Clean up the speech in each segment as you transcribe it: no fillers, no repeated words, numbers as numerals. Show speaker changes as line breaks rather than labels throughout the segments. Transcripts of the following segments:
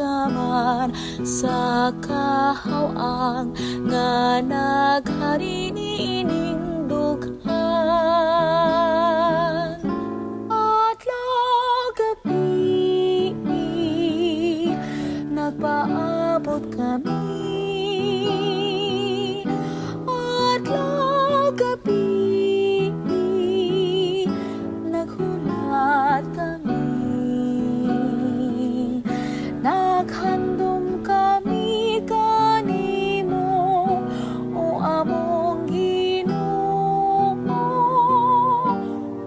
ka man sa kahawang nga naghari niining dughan. Adlaw gabi nagpaabot kami, adlaw gabi naghulat kami, naghandom kami kanimo o among Ginoo,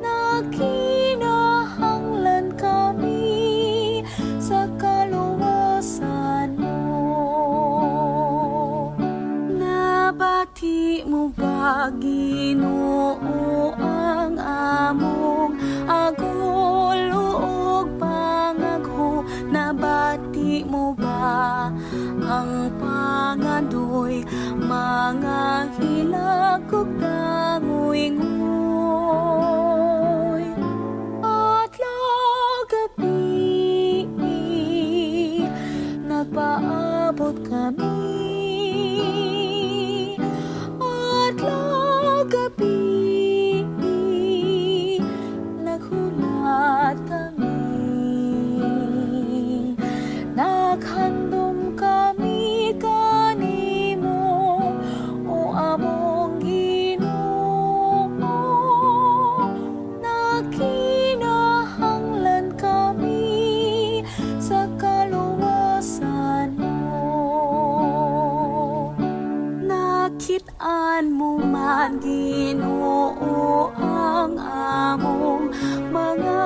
nagkinahanglan kami sa kaluwasan mo. Nabati mo ba, Ginoo, ang among agul ug pangagho? Nabati mo ba ang pangandoy, mga hilag ug panguingoy? Adlaw gabi nagpaabot kami, adlaw gabi naghulat kami, naghandom kami kanimo o among Ginoo, nagkinahanglan kami sa kaluwasan mo. Nakit-an mo man, Ginoo, ang among mga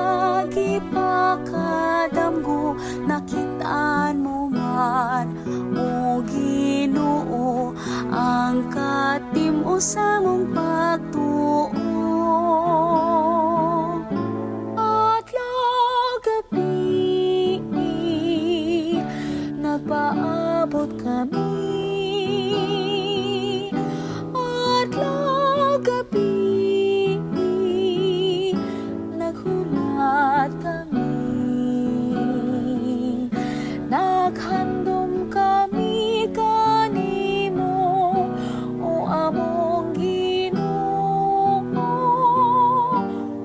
gipakadamgo. Nakit-an mo man, o Ginoo, ang katimo sa mong pagtuo. Adlaw gabi nagpaabot kami, adlaw gabi naghulat kami, naghandom kami kanimo o among Ginoo,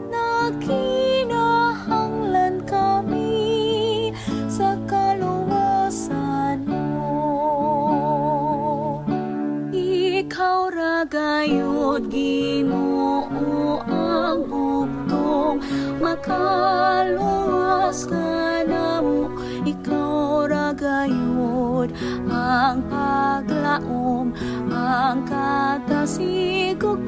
nagkinahanglan kami sa kaluwasan mo. Ikaw ra gayud, Ginoo, ang bugtong makaluwas ka namo. Ikaw ra gayud ang paglaom, ang katasig ug